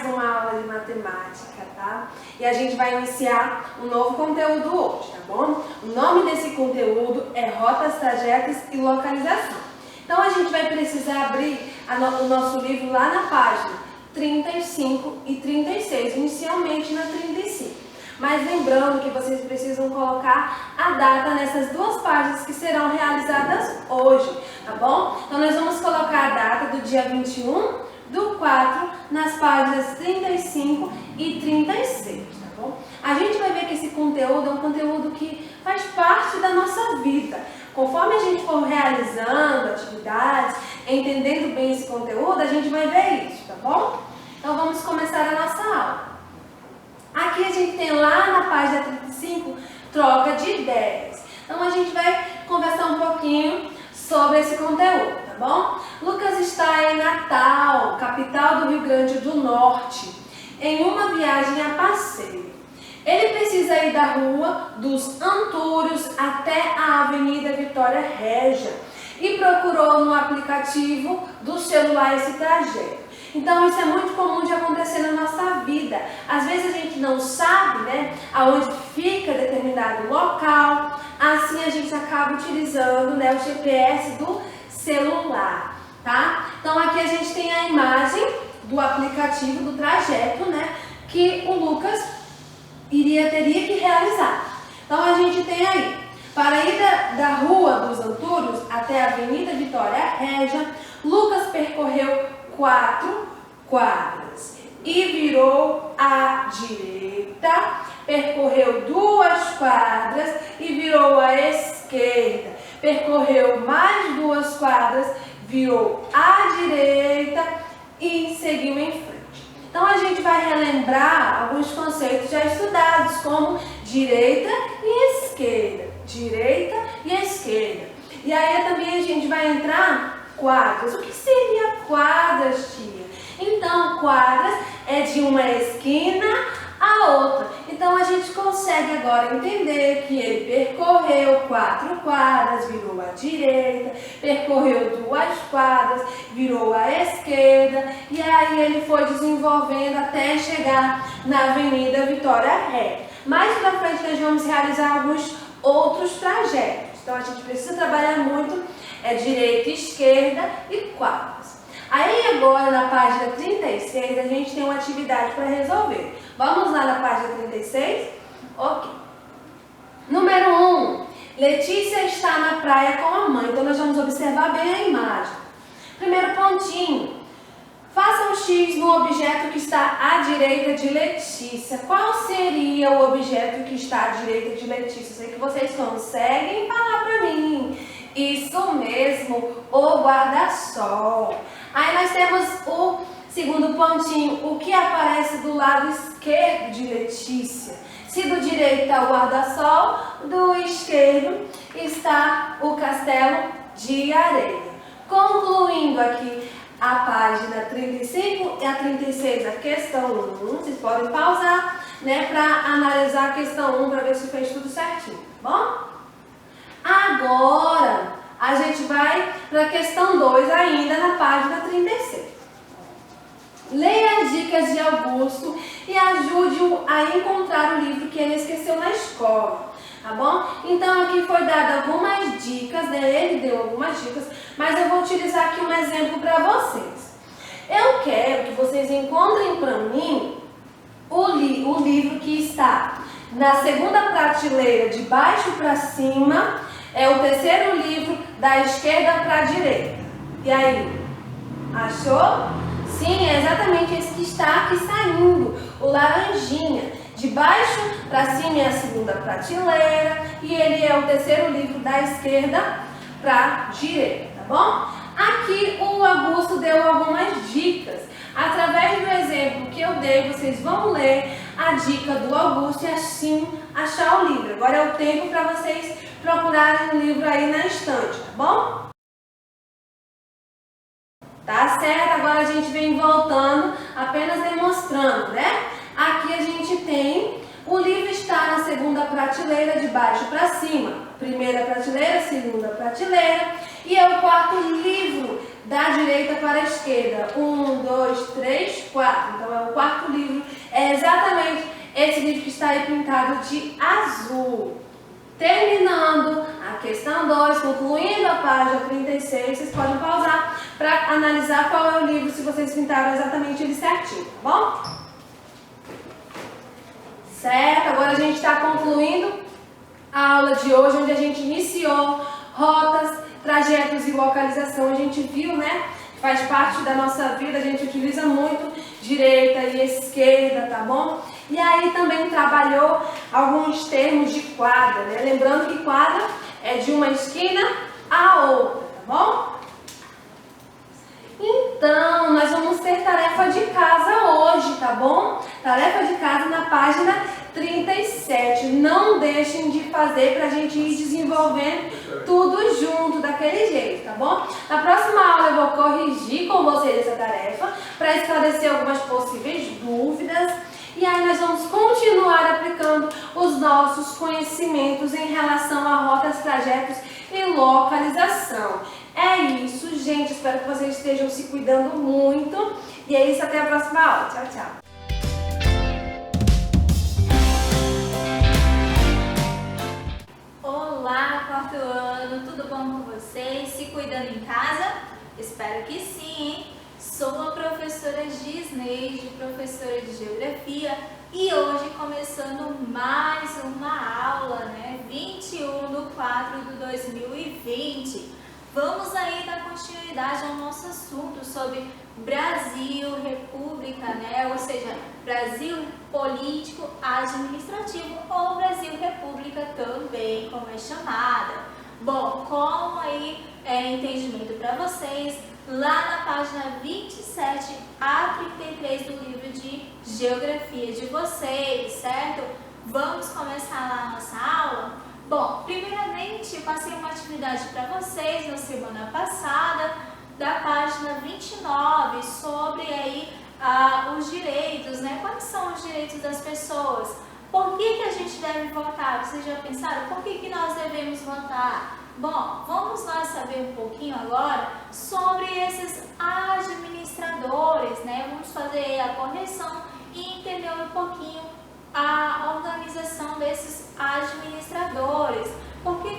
mais uma aula de matemática, tá? E a gente vai iniciar um novo conteúdo hoje, tá bom? O nome desse conteúdo é Rotas, Trajetos e Localização. Então a gente vai precisar abrir o nosso livro lá na página 35 e 36, inicialmente na 35. Mas lembrando que vocês precisam colocar a data nessas duas páginas que serão realizadas hoje, tá bom? Então nós vamos colocar a data do dia 21/4 nas páginas 35 e 36, tá bom? A gente vai ver que esse conteúdo é um conteúdo que faz parte da nossa vida. Conforme a gente for realizando atividades, entendendo bem esse conteúdo, a gente vai ver isso, tá bom? Então vamos começar a nossa aula. Aqui a gente tem lá na página 35, troca de ideias. Então a gente vai conversar um pouquinho sobre esse conteúdo, tá bom? Lucas está em Natal, capital do Rio Grande do Norte, em uma viagem a passeio. Ele precisa ir da Rua dos Antúrios até a Avenida Vitória Régia e procurou no aplicativo do celular esse trajeto. Então isso é muito comum de acontecer na nossa vida. Às vezes a gente não sabe, né, aonde fica determinado local, assim a gente acaba utilizando, né, o GPS do celular, tá? Então aqui a gente tem a imagem do aplicativo do trajeto, né, que o Lucas teria que realizar. Então a gente tem aí, para ir da Rua dos Antúrios até a Avenida Vitória Régia, Lucas percorreu 4 quadras e virou à direita, percorreu 2 quadras e virou à esquerda, percorreu mais 2 quadras, virou à direita e seguiu em frente. Então a gente vai relembrar alguns conceitos já estudados, como direita e esquerda, direita e esquerda. E aí também a gente vai entrar quadras. O que seria quadras, tia? Então, quadras é de uma esquina a outra. Então, a gente consegue agora entender que ele percorreu 4 quadras, virou à direita, percorreu 2 quadras, virou à esquerda, e aí ele foi desenvolvendo até chegar na Avenida Vitória Régia. Mais pra frente, nós vamos realizar alguns outros trajetos. Então, a gente precisa trabalhar muito direita, esquerda e quadras. Aí agora na página 36 a gente tem uma atividade para resolver. Vamos lá na página 36? Ok. Número 1. Letícia está na praia com a mãe. Então nós vamos observar bem a imagem. Primeiro pontinho. Faça um X no objeto que está à direita de Letícia. Qual seria o objeto que está à direita de Letícia? Sei que vocês conseguem falar para mim. Isso mesmo, o guarda-sol. Aí nós temos o segundo pontinho, o que aparece do lado esquerdo de Letícia. Se do direito está o guarda-sol, do esquerdo está o castelo de areia. Concluindo aqui a página 35 e a 36, a questão 1. Vocês podem pausar, né, para analisar a questão 1 para ver se fez tudo certinho, tá bom? Agora, a gente vai para a questão 2, ainda na página 36. Leia as dicas de Augusto e ajude-o a encontrar o livro que ele esqueceu na escola, tá bom? Então, aqui foi dado algumas dicas, né? Ele deu algumas dicas, mas eu vou utilizar aqui um exemplo para vocês. Eu quero que vocês encontrem para mim o livro que está na segunda prateleira, de baixo para cima, é o terceiro livro da esquerda para a direita. E aí? Achou? Sim, é exatamente esse que está aqui saindo, o laranjinha. De baixo para cima é a segunda prateleira e ele é o terceiro livro da esquerda para a direita, tá bom? Aqui o Augusto deu algumas dicas. Através do exemplo que eu dei, vocês vão ler a dica do Augusto e assim achar o livro. Agora é o tempo para vocês procurarem o livro aí na estante, tá bom? Tá certo? Agora a gente vem voltando, apenas demonstrando, né? Aqui a gente tem, o livro está na segunda prateleira, de baixo para cima. Primeira prateleira, segunda prateleira. E é o quarto livro da direita para a esquerda. 1, 2, 3, 4. Então é o quarto livro. É exatamente esse livro que está aí pintado de azul. Terminando a questão 2, concluindo a página 36, vocês podem pausar para analisar qual é o livro, se vocês pintaram exatamente ele certinho, tá bom? Certo, agora a gente está concluindo a aula de hoje, onde a gente iniciou rotas, trajetos e localização. A gente viu, né? Faz parte da nossa vida, a gente utiliza muito direita e esquerda, tá bom? E aí também trabalhou alguns termos de quadra, né? Lembrando que quadra é de uma esquina à outra, tá bom? Então, nós vamos ter tarefa de casa hoje, tá bom? Tarefa de casa na página 37. Não deixem de fazer pra gente ir desenvolvendo tudo junto, daquele jeito, tá bom? Na próxima aula eu vou corrigir com vocês essa tarefa para esclarecer algumas possíveis dúvidas. E aí nós vamos continuar aplicando os nossos conhecimentos em relação a rotas, trajetos e localização. É isso, gente. Espero que vocês estejam se cuidando muito. E é isso, até a próxima aula. Tchau, tchau. Olá, quarto ano. Tudo bom com vocês? Se cuidando em casa? Espero que sim, hein? Sou a professora Gisneide, professora de Geografia, e hoje começando mais uma aula, né? 21/4/2020. Vamos aí dar continuidade ao nosso assunto sobre Brasil, República, né? Ou seja, Brasil político administrativo ou Brasil República também, como é chamada. Bom, como aí entendimento para vocês, lá na página 27 a 33 do livro de Geografia de vocês, certo? Vamos começar lá a nossa aula? Bom, primeiramente, eu passei uma atividade para vocês na semana passada, da página 29, sobre aí os direitos, né? Quais são os direitos das pessoas? Por que a gente deve votar? Vocês já pensaram? Por que nós devemos votar? Bom, vamos lá saber um pouquinho agora sobre esses administradores, né? Vamos fazer a correção e entender um pouquinho a organização desses administradores. Por que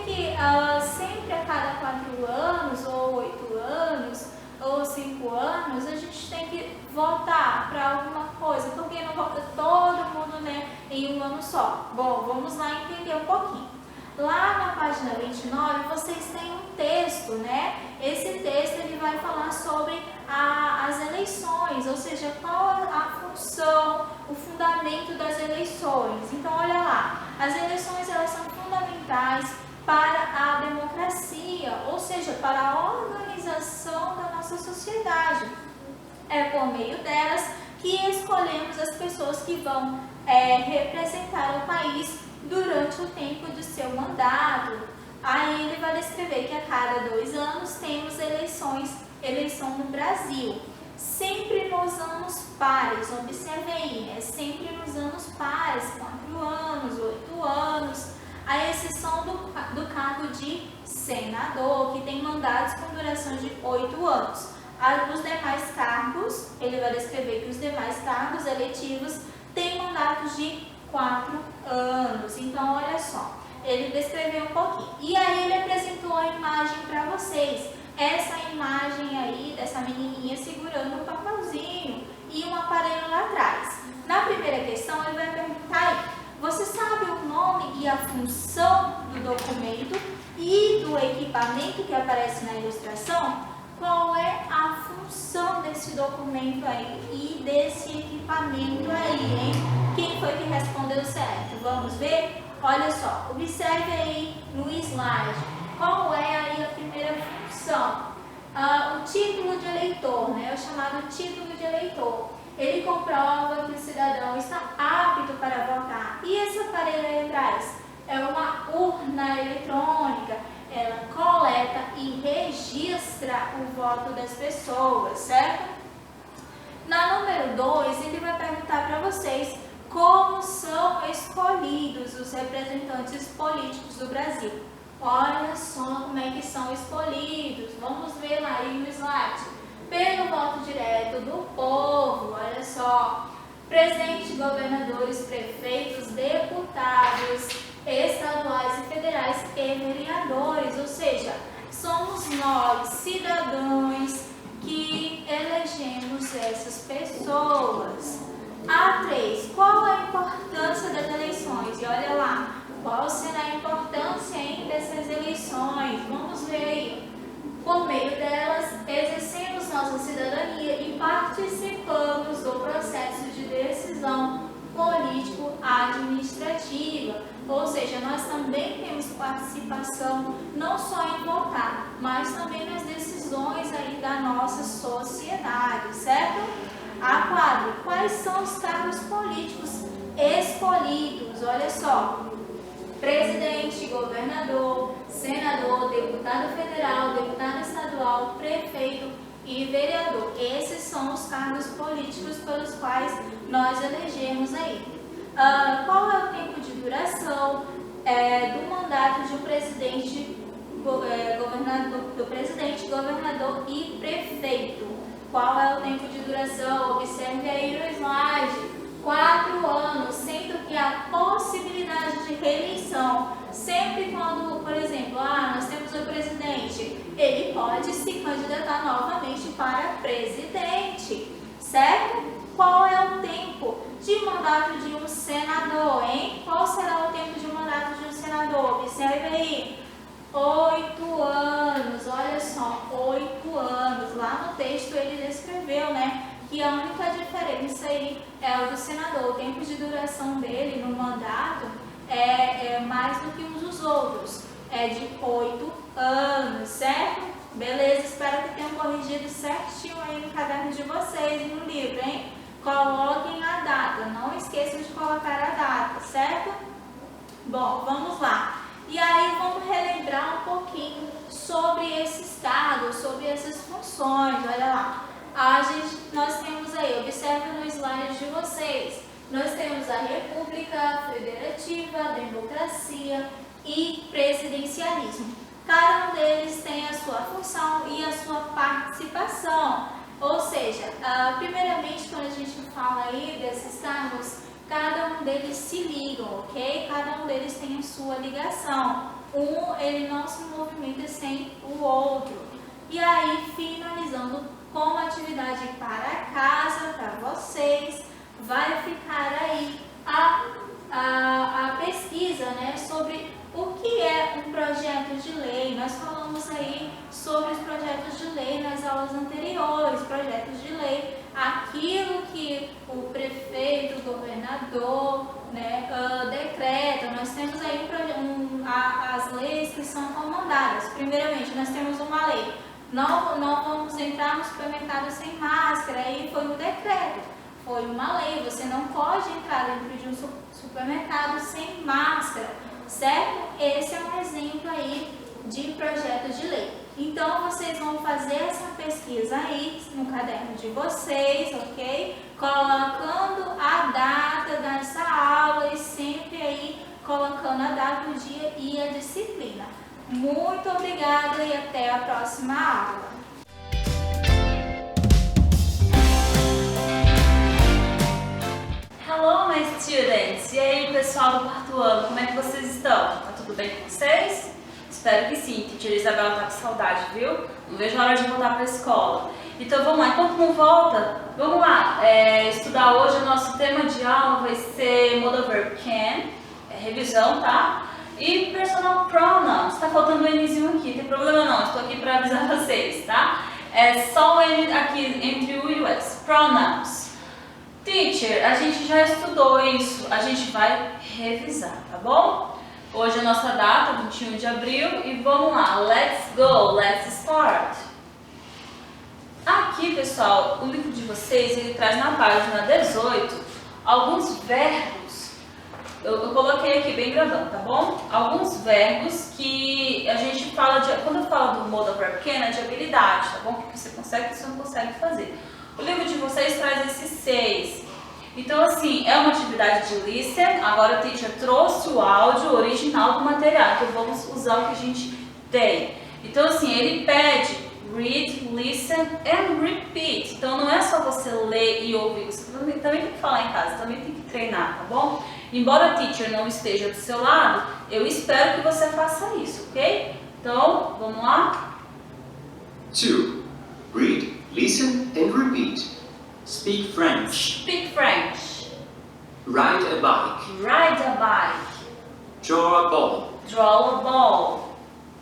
sempre a cada 4 anos, ou 8 anos, ou 5 anos, a gente tem que votar para alguma coisa? Por que não vota todo mundo, né, em um ano só? Bom, vamos lá entender um pouquinho. Lá na página 29, vocês têm um texto, né? Esse texto ele vai falar sobre as eleições, ou seja, qual a função, o fundamento das eleições. Então, olha lá, as eleições elas são fundamentais para a democracia, ou seja, para a organização da nossa sociedade. É por meio delas que escolhemos as pessoas que vão representar o país durante o tempo do seu mandato. Aí ele vai descrever que a cada 2 anos temos eleição no Brasil. Sempre nos anos pares, observe aí, é sempre nos anos pares, 4 anos, 8 anos, a exceção do cargo de senador, que tem mandatos com duração de 8 anos. Os demais cargos, ele vai descrever que os demais cargos eletivos têm mandatos de 4 anos. Então, olha só, ele descreveu um pouquinho. E aí ele apresentou a imagem para vocês. Essa imagem aí dessa menininha segurando um papelzinho e um aparelho lá atrás. Na primeira questão, ele vai perguntar aí, você sabe o nome e a função do documento e do equipamento que aparece na ilustração? Qual é a função desse documento aí e desse equipamento aí, hein? Quem foi que respondeu certo? Vamos ver? Olha só, observe aí no slide. Qual é aí a primeira função? O título de eleitor, né? O chamado título de eleitor. Ele comprova que o cidadão está apto para votar. E esse aparelho aí atrás? É uma urna eletrônica. Ela coleta e registra o voto das pessoas, certo? Na número 2, ele vai perguntar para vocês como são escolhidos os representantes políticos do Brasil. Olha só como é que são escolhidos. Vamos ver lá aí no slide. Pelo voto direto do povo, olha só. Presidente, governadores, prefeitos, deputados, estaduais e federais e vereadores. Ou seja, somos nós, cidadãos, que elegemos essas pessoas. A3. Qual a importância das eleições? E olha lá, qual será a importância dessas eleições? Vamos ver aí. Por meio delas, exercemos nossa cidadania e participamos do processo de decisão político-administrativa. Ou seja, nós também temos participação não só em votar, mas também nas decisões aí da nossa sociedade, certo? A4. Quais são os cargos políticos escolhidos? Olha só. Presidente, governador, senador, deputado federal, deputado estadual, prefeito e vereador. Esses são os cargos políticos pelos quais nós elegemos aí. Qual é o tempo de duração do mandato de um presidente, governador e prefeito? Qual é o tempo de duração? Observe aí no slide. 4 anos, sendo que a possibilidade de reeleição, sempre quando, por exemplo, nós temos o presidente, ele pode se candidatar novamente para presidente, certo? Qual é o tempo de mandato de um senador, hein? Qual será o tempo de mandato de um senador? Observe aí. 8 anos, olha só, 8 anos. Lá no texto ele descreveu, né? Que a única diferença aí é o do senador. O tempo de duração dele no mandato é mais do que os dos outros. É de 8 anos, certo? Beleza, espero que tenham corrigido certinho aí no caderno de vocês e no livro, hein? Coloquem a data, não esqueçam de colocar a data, certo? Bom, vamos lá. E aí vamos relembrar um pouquinho sobre esses cargos, sobre essas funções, olha lá. Nós temos aí, observe no slide de vocês, nós temos a República, Federativa, Democracia e Presidencialismo. Cada um deles tem a sua função e a sua participação. Ou seja, primeiramente quando a gente fala aí desses cargos, cada um deles se ligam, ok? Cada um deles tem a sua ligação. Ele não se movimenta sem o outro. E aí, finalizando com uma atividade para casa, para vocês, vai ficar aí a pesquisa, né, sobre o que é um projeto de lei. Nós falamos aí sobre os projetos de lei nas aulas anteriores, projetos de lei, aquilo que o prefeito, o governador, né, decreta. Nós temos aí as leis que são comandadas. Primeiramente, nós temos uma lei. Não vamos entrar no supermercado sem máscara, aí foi um decreto, foi uma lei, você não pode entrar dentro de um supermercado sem máscara, certo? Esse é um exemplo aí de projeto de lei. Então, vocês vão fazer essa pesquisa aí no caderno de vocês, ok? Colocando a data dessa aula e sempre aí colocando a data, o dia e a disciplina. Muito obrigada e até a próxima aula. Hello, my students! E aí, pessoal do quarto ano, como é que vocês estão? Tá tudo bem com vocês? Espero que sim. Teacher Isabela tá com saudade, viu? Não vejo a hora de voltar para a escola. Então vamos lá, enquanto não volta, vamos lá. Estudar hoje, o nosso tema de aula vai ser Modal Verb Can, revisão, tá? E personal pronouns, tá faltando o Nzinho aqui, não tem problema não, estou aqui para avisar vocês, tá? É só o N aqui entre o e o S, pronouns. Teacher, a gente já estudou isso, a gente vai revisar, tá bom? Hoje é a nossa data, 21 de abril, e vamos lá, let's go, let's start. Aqui, pessoal, o livro de vocês, ele traz na página 18 alguns verbos. Eu coloquei aqui bem grandão, tá bom? Alguns verbos que a gente fala de... Quando eu falo do modal verb can, é de habilidade, tá bom? O que você consegue e o que você não consegue fazer. O livro de vocês traz esses 6. Então, assim, é uma atividade de listen. Agora a teacher trouxe o áudio original do material. Então, vamos usar o que a gente tem. Então, assim, ele pede read, listen and repeat. Então, não é só você ler e ouvir. Você também tem que falar em casa, também tem que treinar, tá bom? Embora a teacher não esteja do seu lado, eu espero que você faça isso, ok? Então, vamos lá? 2. Read, listen and repeat. Speak French. Speak French. Ride a bike. Ride a bike. Draw a ball. Draw a ball.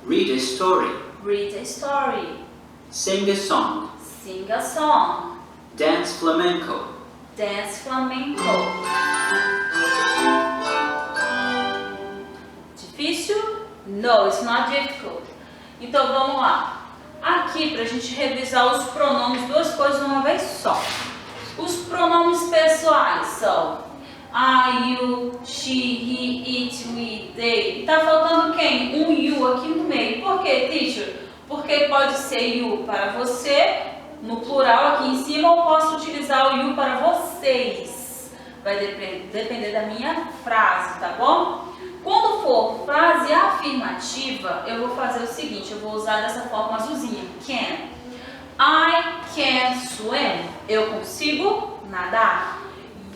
Read a story. Read a story. Sing a song. Sing a song. Dance flamenco. Dance flamenco. Difícil? No, it's not difficult. Então vamos lá. Aqui pra gente revisar os pronomes, duas coisas de uma vez só. Os pronomes pessoais são I, you, she, he, it, we, they. E tá faltando quem? Um you aqui no meio. Por quê, teacher? Porque pode ser you para você, no plural aqui em cima, ou posso utilizar o you para vocês. Vai depender da minha frase, tá bom? Quando for frase afirmativa, eu vou fazer o seguinte, eu vou usar dessa forma azulzinha, can. I can swim, eu consigo nadar.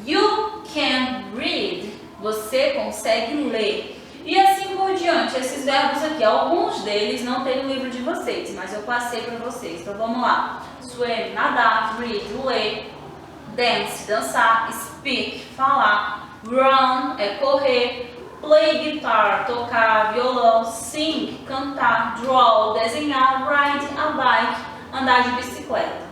You can read, você consegue ler. E assim por diante, esses verbos aqui, alguns deles não tem no livro de vocês, mas eu passei para vocês. Então vamos lá, swim, nadar, read, ler, dance, dançar, speak, falar, run, é correr, play guitar, tocar violão, sing, cantar, draw, desenhar, ride a bike, andar de bicicleta.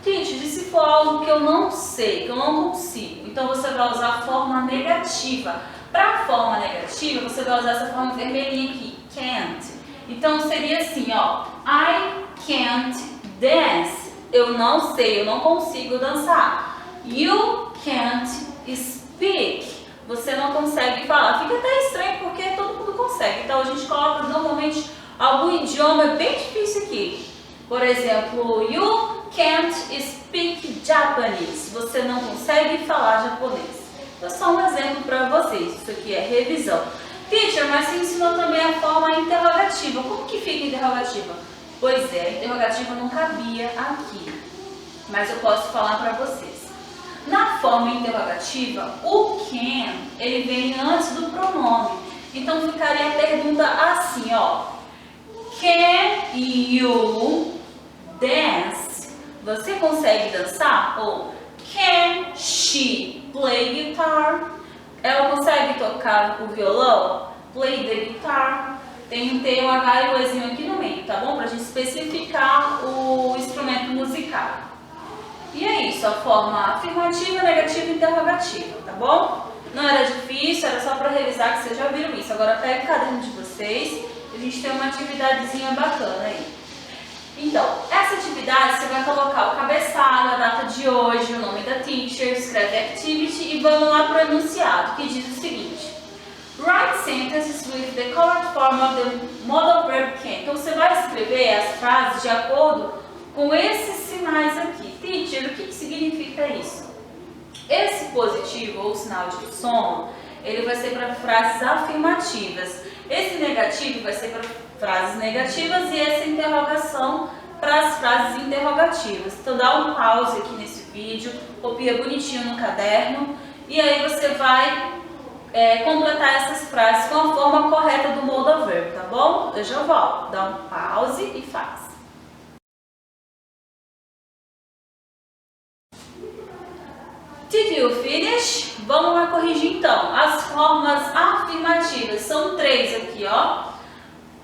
Teacher, e se for algo que eu não sei, que eu não consigo, então você vai usar a forma negativa. Para a forma negativa, você vai usar essa forma vermelhinha aqui, can't. Então seria assim, ó, I can't dance. Eu não sei, eu não consigo dançar. You can't speak. Você não consegue falar. Fica até estranho porque todo mundo consegue. Então a gente coloca normalmente algum idioma bem difícil aqui. Por exemplo, you can't speak Japanese. Você não consegue falar japonês. Então só um exemplo para vocês. Isso aqui é revisão. Teacher, mas você ensinou também a forma interrogativa. Como que fica interrogativa? Pois é, a interrogativa não cabia aqui. Mas eu posso falar para vocês. Na forma interrogativa, o can, ele vem antes do pronome. Então ficaria a pergunta assim, ó. Can you dance? Você consegue dançar? Ou can she play guitar? Ela consegue tocar o violão? Play the guitar? Tem um T, um H e o Ezinho aqui no meio, tá bom? Pra gente especificar o instrumento musical. E é isso, a forma afirmativa, negativa e interrogativa, tá bom? Não era difícil, era só para revisar que vocês já viram isso. Agora pega o caderno de vocês e a gente tem uma atividadezinha bacana aí. Então, essa atividade você vai colocar o cabeçalho, a data de hoje, o nome da teacher, escreve activity e vamos lá para o enunciado, que diz o seguinte. Write sentences with the correct form of the modal verb can. Então você vai escrever as frases de acordo com esses sinais aqui. Teacher, o que significa isso? Esse positivo ou sinal de soma, ele vai ser para frases afirmativas. Esse negativo vai ser para frases negativas e essa interrogação para as frases interrogativas. Então dá um pause aqui nesse vídeo, copia bonitinho no caderno e aí você vai completar essas frases com a forma correta do modal verb, tá bom? Eu já volto. Dá um pause e faz. Did you finish? Vamos lá corrigir então. As formas afirmativas são 3 aqui, ó.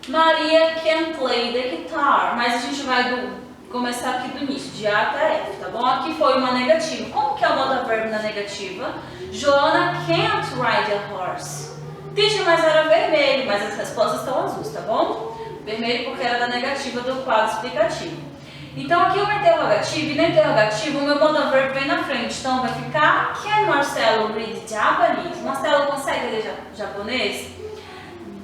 Maria can play the guitar. Mas a gente vai começar aqui do início, de A até F, tá bom? Aqui foi uma negativa. Como que é o modal verb na negativa? Joana can't ride a horse. Teacher, mas era vermelho, mas as respostas estão azuis, tá bom? Vermelho porque era da negativa do quadro explicativo. Então aqui é uma interrogativa e na interrogativa o meu modal verb vem na frente. Então vai ficar can Marcelo read Japanese? Marcelo consegue ler japonês?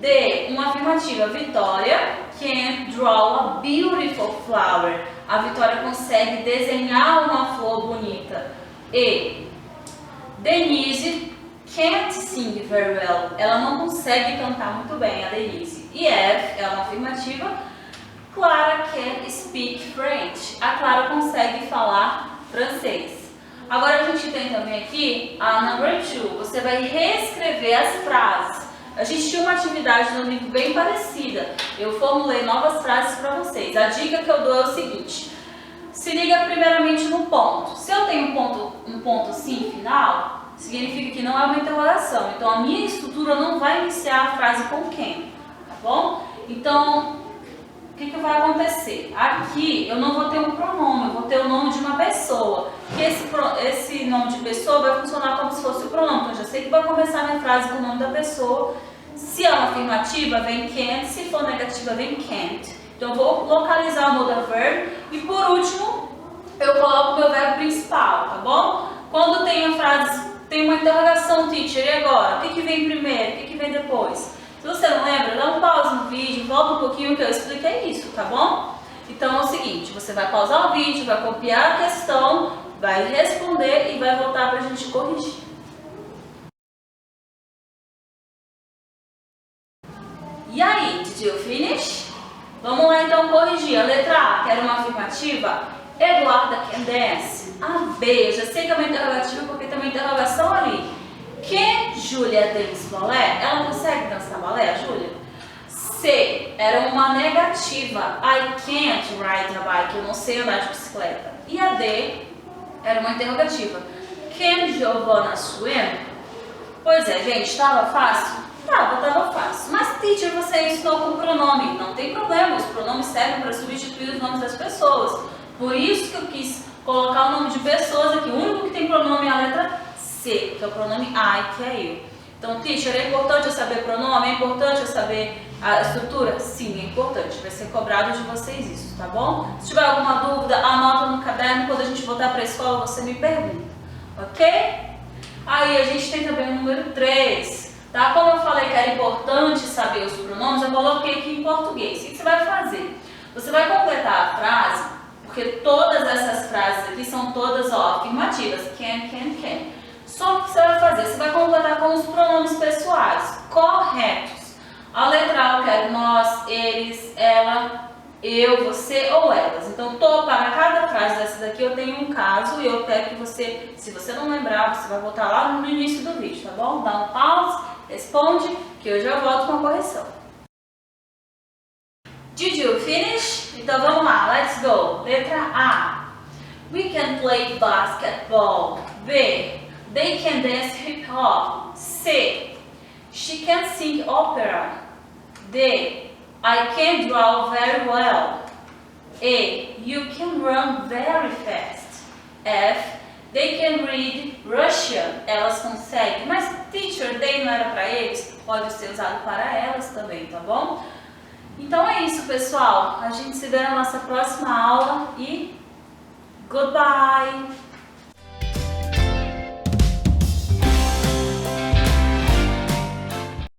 D, uma afirmativa. Vitória can draw a beautiful flower. A Vitória consegue desenhar uma flor bonita. E, Denise can't sing very well. Ela não consegue cantar muito bem, a Denise. E F é uma afirmativa. Clara can speak French. A Clara consegue falar francês. Agora a gente tem também aqui a number 2. Você vai reescrever as frases. A gente tinha uma atividade no livro bem parecida. Eu formulei novas frases para vocês. A dica que eu dou é o seguinte. Se liga primeiramente no ponto. Se eu tenho um ponto sim final, significa que não é uma interrogação. Então a minha estrutura não vai iniciar a frase com can, tá bom? Então, o que vai acontecer? Aqui eu não vou ter um pronome, eu vou ter o nome de uma pessoa. Que esse nome de pessoa vai funcionar como se fosse o pronome. Então eu já sei que vai começar minha frase com o nome da pessoa. Se é uma afirmativa, vem can't. Se for negativa, vem can't. Então eu vou localizar o modal verb. E por último, eu coloco o meu verbo principal, tá bom? Quando tem a frase, tem uma interrogação, teacher, e agora? O que vem primeiro? O que vem depois? Se você não lembra, dá um pause no vídeo, volta um pouquinho que eu expliquei isso, tá bom? Então é o seguinte, você vai pausar o vídeo, vai copiar a questão, vai responder e vai voltar pra gente corrigir. E aí, did you finish? Vamos lá então corrigir. A letra A, que era uma afirmativa, Eduarda can dance. A B, eu já sei que é uma interrogativa porque tem uma interrogação ali. Can Julia dance balé? Ela consegue dançar balé, Júlia? C, era uma negativa. I can't ride a bike. Eu não sei andar de bicicleta. E a D, era uma interrogativa. Can Giovanna swim? Pois é, gente, estava fácil? Tava fácil. Mas, teacher, você ensinou com pronome. Não tem problema, os pronomes servem para substituir os nomes das pessoas. Por isso que eu quis colocar o nome de pessoas aqui. O único que tem pronome é a letra C, que é o pronome I, que é eu. Então, teacher, é importante eu saber pronome? É importante eu saber a estrutura? Sim, é importante. Vai ser cobrado de vocês isso, tá bom? Se tiver alguma dúvida, anota no caderno. Quando a gente voltar para a escola, você me pergunta. Ok? Aí, a gente tem também o número 3. Tá? Como eu falei que era importante saber os pronomes, eu coloquei aqui em português. O que você vai fazer? Você vai completar a frase, porque todas essas frases aqui são todas afirmativas. Can. Só que você vai fazer? Você vai completar com os pronomes pessoais corretos. A letra A eu quero nós, eles, ela, eu, você ou elas. Então, para cada frase dessa daqui eu tenho um caso e eu quero que você, se você não lembrar, você vai voltar lá no início do vídeo, tá bom? Dá um pause, responde, que eu já volto com a correção. Did you finish? Então vamos lá, let's go. Letra A. We can play basketball. B. They can dance hip hop. C. She can sing opera. D. I can draw very well. E. You can run very fast. F. They can read Russian. Elas conseguem. Mas, teacher, they não era para eles? Pode ser usado para elas também, tá bom? Então é isso, pessoal. A gente se vê na nossa próxima aula e goodbye!